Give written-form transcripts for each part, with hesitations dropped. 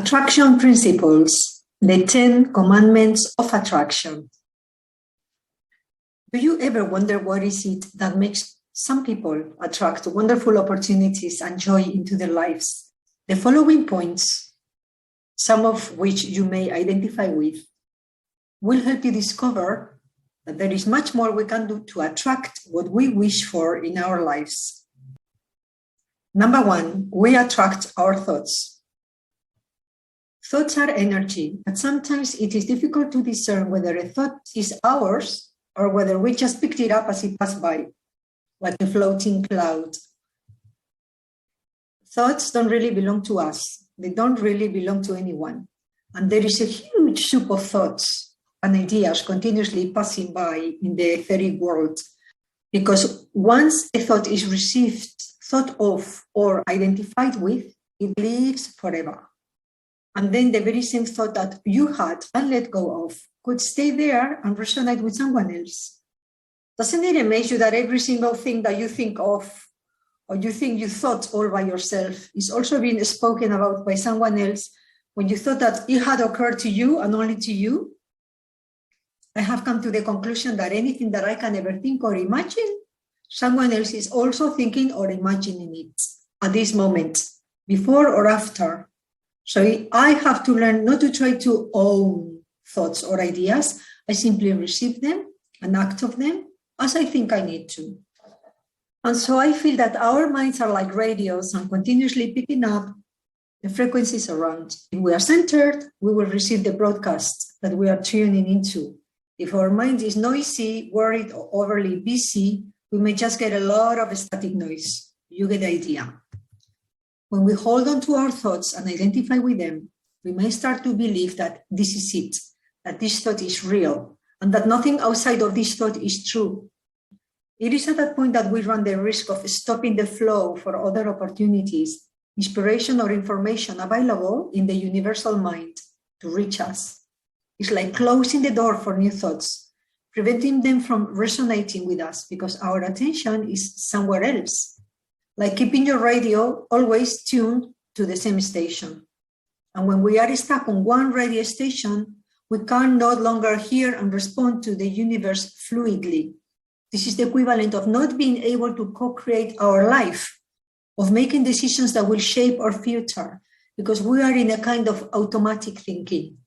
Attraction principles, the 10 commandments of attraction. Do you ever wonder what is it that makes some people attract wonderful opportunities and joy into their lives? The following points, some of which you may identify with, will help you discover that there is much more we can do to attract what we wish for in our lives. Number 1, we attract our thoughts. Thoughts are energy, but sometimes it is difficult to discern whether a thought is ours or whether we just picked it up as it passed by, like a floating cloud. Thoughts don't really belong to us. They don't really belong to anyone. And there is a huge soup of thoughts and ideas continuously passing by in the etheric world. Because once a thought is received, thought of, or identified with, it lives forever. And then the very same thought that you had and let go of could stay there and resonate with someone else. Doesn't it amaze you that every single thing that you think of or you think you thought all by yourself is also being spoken about by someone else when you thought that it had occurred to you and only to you? I have come to the conclusion that anything that I can ever think or imagine, someone else is also thinking or imagining it at this moment, before or after. So I have to learn not to try to own thoughts or ideas. I simply receive them and act of them as I think I need to. And so I feel that our minds are like radios and continuously picking up the frequencies around. If we are centered, we will receive the broadcast that we are tuning into. If our mind is noisy, worried, or overly busy, we may just get a lot of static noise. You get the idea. When we hold on to our thoughts and identify with them, we may start to believe that this is it, that this thought is real, and that nothing outside of this thought is true. It is at that point that we run the risk of stopping the flow for other opportunities, inspiration, or information available in the universal mind to reach us. It's like closing the door for new thoughts, preventing them from resonating with us because our attention is somewhere else. Like keeping your radio always tuned to the same station. And when we are stuck on one radio station, we can no longer hear and respond to the universe fluidly. This is the equivalent of not being able to co-create our life, of making decisions that will shape our future, because we are in a kind of automatic thinking.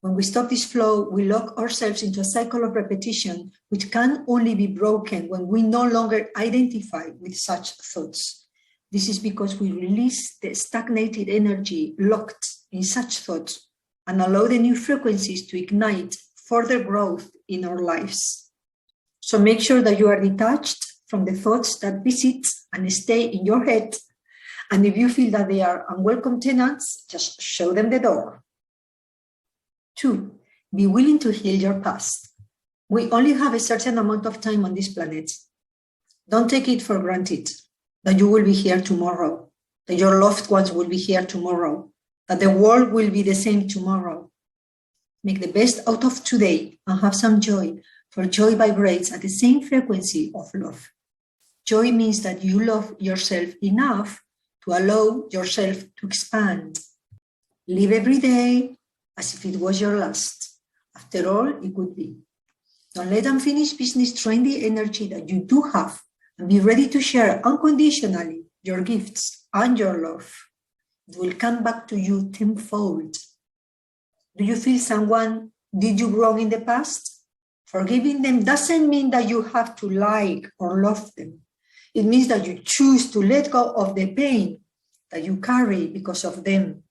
When we stop this flow, we lock ourselves into a cycle of repetition, which can only be broken when we no longer identify with such thoughts. This is because we release the stagnated energy locked in such thoughts and allow the new frequencies to ignite further growth in our lives. So make sure that you are detached from the thoughts that visit and stay in your head. And if you feel that they are unwelcome tenants, just show them the door. 2, be willing to heal your past. We only have a certain amount of time on this planet. Don't take it for granted that you will be here tomorrow, that your loved ones will be here tomorrow, that the world will be the same tomorrow. Make the best out of today and have some joy, for joy vibrates at the same frequency of love. Joy means that you love yourself enough to allow yourself to expand. Live every day as if it was your last. After all, it could be. Don't let unfinished business drain the energy that you do have, and be ready to share unconditionally your gifts and your love. It will come back to you tenfold. Do you feel someone did you wrong in the past? Forgiving them doesn't mean that you have to like or love them. It means that you choose to let go of the pain that you carry because of them.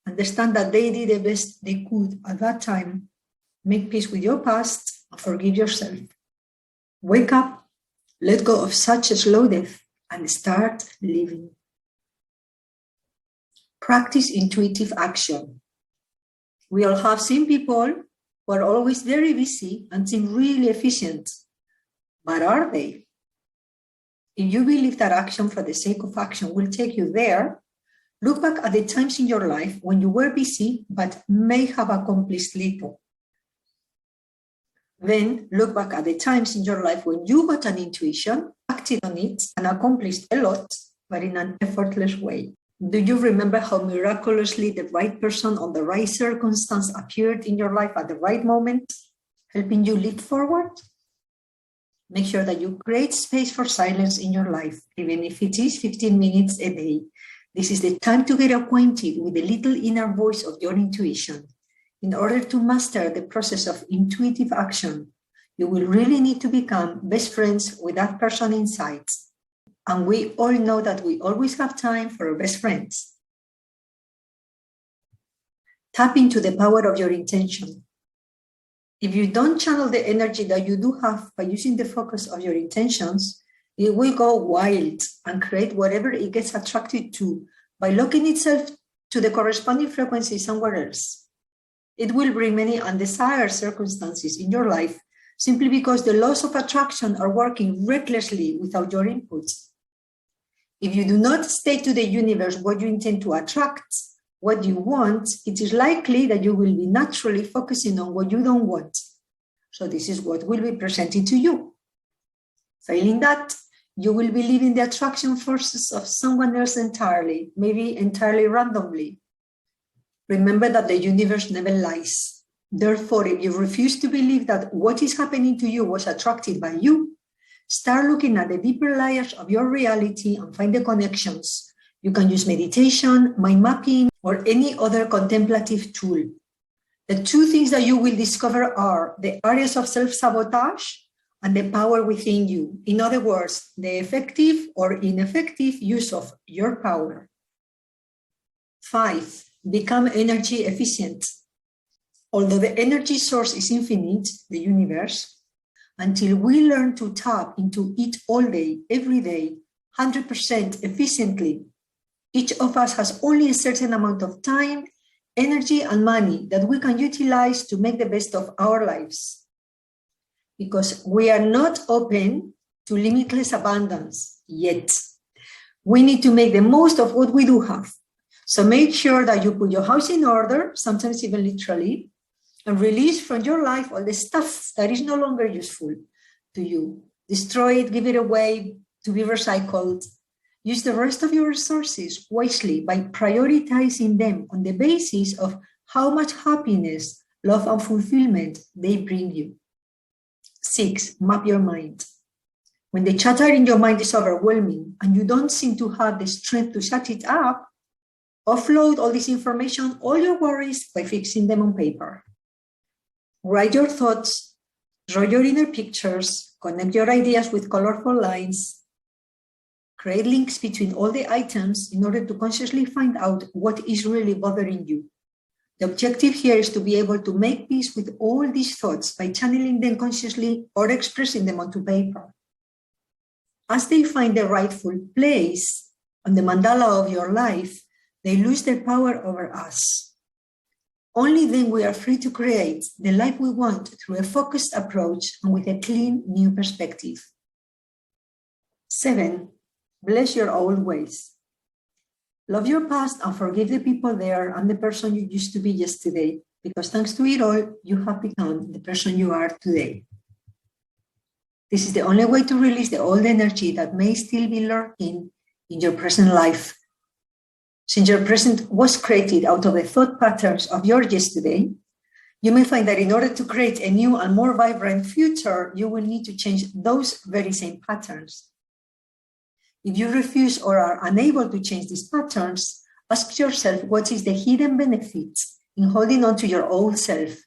Understand that they did the best they could at that time. Make peace with your past and forgive yourself. Wake up, let go of such a slow death, and start living. Practice intuitive action. We all have seen people who are always very busy and seem really efficient. But are they? If you believe that action for the sake of action will take you there, look back at the times in your life when you were busy but may have accomplished little. Then look back at the times in your life when you got an intuition, acted on it, and accomplished a lot, but in an effortless way. Do you remember how miraculously the right person or the right circumstance appeared in your life at the right moment, helping you leap forward? Make sure that you create space for silence in your life, even if it is 15 minutes a day. This is the time to get acquainted with the little inner voice of your intuition. In order to master the process of intuitive action, you will really need to become best friends with that person inside. And we all know that we always have time for our best friends. Tap into the power of your intention. If you don't channel the energy that you do have by using the focus of your intentions, it will go wild and create whatever it gets attracted to by locking itself to the corresponding frequency somewhere else. It will bring many undesired circumstances in your life simply because the laws of attraction are working recklessly without your input. If you do not state to the universe what you intend to attract, what you want, it is likely that you will be naturally focusing on what you don't want. So this is what will be presented to you. Failing that, you will be leaving the attraction forces of someone else entirely, maybe entirely randomly. Remember that the universe never lies. Therefore, if you refuse to believe that what is happening to you was attracted by you, start looking at the deeper layers of your reality and find the connections. You can use meditation, mind mapping, or any other contemplative tool. The two things that you will discover are the areas of self-sabotage and the power within you. In other words, the effective or ineffective use of your power. 5, become energy efficient. Although the energy source is infinite, the universe, until we learn to tap into it all day, every day, 100% efficiently, each of us has only a certain amount of time, energy, and money that we can utilize to make the best of our lives. Because we are not open to limitless abundance yet. We need to make the most of what we do have. So make sure that you put your house in order, sometimes even literally, and release from your life all the stuff that is no longer useful to you. Destroy it, give it away to be recycled. Use the rest of your resources wisely by prioritizing them on the basis of how much happiness, love, and fulfillment they bring you. 6, map your mind. When the chatter in your mind is overwhelming and you don't seem to have the strength to shut it up, offload all this information, all your worries, by fixing them on paper. Write your thoughts, draw your inner pictures, connect your ideas with colorful lines, create links between all the items in order to consciously find out what is really bothering you. The objective here is to be able to make peace with all these thoughts by channeling them consciously or expressing them onto paper. As they find the rightful place on the mandala of your life, they lose their power over us. Only then we are free to create the life we want through a focused approach and with a clean new perspective. 7, bless your old ways. Love your past and forgive the people there and the person you used to be yesterday, because thanks to it all, you have become the person you are today. This is the only way to release the old energy that may still be lurking in your present life. Since your present was created out of the thought patterns of your yesterday, you may find that in order to create a new and more vibrant future, you will need to change those very same patterns. If you refuse or are unable to change these patterns, ask yourself what is the hidden benefits in holding on to your old self.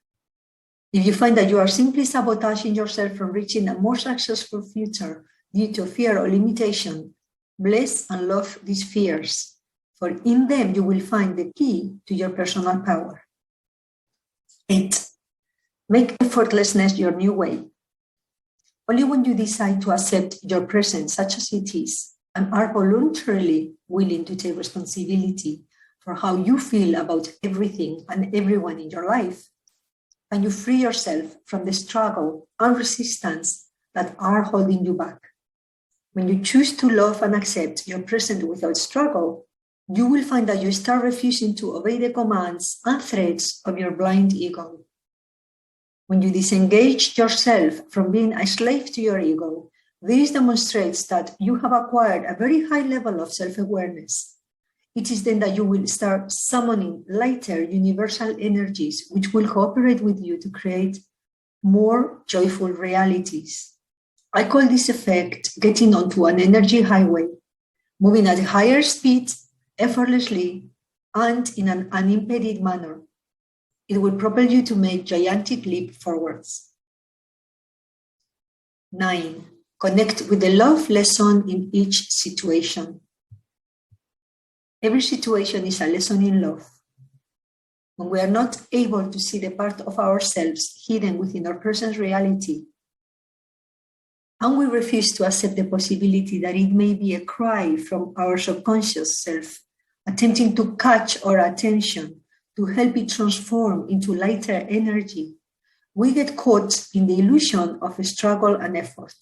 If you find that you are simply sabotaging yourself from reaching a more successful future due to fear or limitation, bless and love these fears, for in them you will find the key to your personal power. 8, make effortlessness your new way. Only when you decide to accept your present such as it is, and are voluntarily willing to take responsibility for how you feel about everything and everyone in your life, can you free yourself from the struggle and resistance that are holding you back. When you choose to love and accept your present without struggle, you will find that you start refusing to obey the commands and threats of your blind ego. When you disengage yourself from being a slave to your ego, this demonstrates that you have acquired a very high level of self-awareness. it is then that you will start summoning lighter universal energies which will cooperate with you to create more joyful realities. I call this effect getting onto an energy highway, moving at a higher speed, effortlessly, and in an unimpeded manner. It will propel you to make gigantic leap forwards. 9. Connect with the love lesson in each situation. Every situation is a lesson in love. When we are not able to see the part of ourselves hidden within our present reality, and we refuse to accept the possibility that it may be a cry from our subconscious self, attempting to catch our attention to help it transform into lighter energy, we get caught in the illusion of struggle and effort.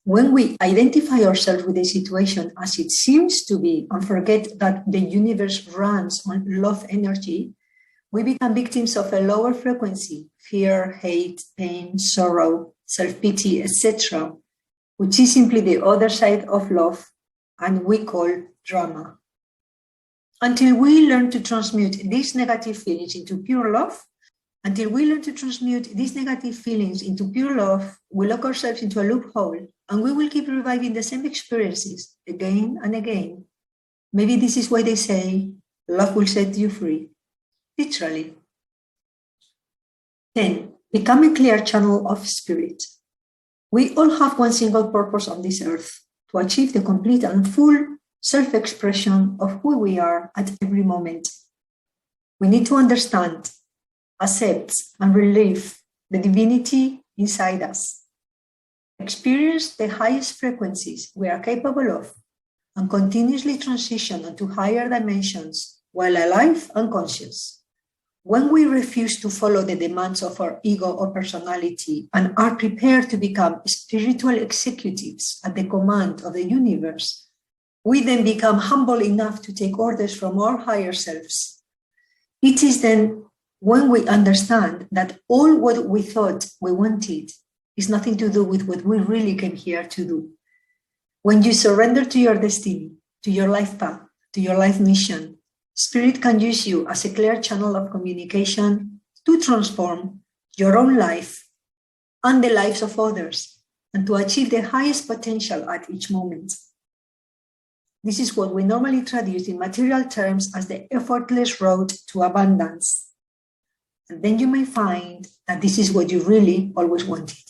When we identify ourselves with a situation as it seems to be and forget that the universe runs on love energy, we become victims of a lower frequency, fear, hate, pain, sorrow, self-pity, etc., which is simply the other side of love and we call drama. Until we learn to transmute these negative feelings into pure love, we lock ourselves into a loophole and we will keep reviving the same experiences again and again. Maybe this is why they say, love will set you free. Literally. 10. Become a clear channel of spirit. We all have one single purpose on this earth, to achieve the complete and full self-expression of who we are at every moment. We need to understand, accept, and relive the divinity inside us. Experience the highest frequencies we are capable of and continuously transition into higher dimensions while alive and conscious. When we refuse to follow the demands of our ego or personality and are prepared to become spiritual executives at the command of the universe, we then become humble enough to take orders from our higher selves. It is then when we understand that all what we thought we wanted is nothing to do with what we really came here to do. When you surrender to your destiny, to your life path, to your life mission, Spirit can use you as a clear channel of communication to transform your own life and the lives of others and to achieve the highest potential at each moment. This is what we normally traduce in material terms as the effortless road to abundance. And then you may find that this is what you really always wanted.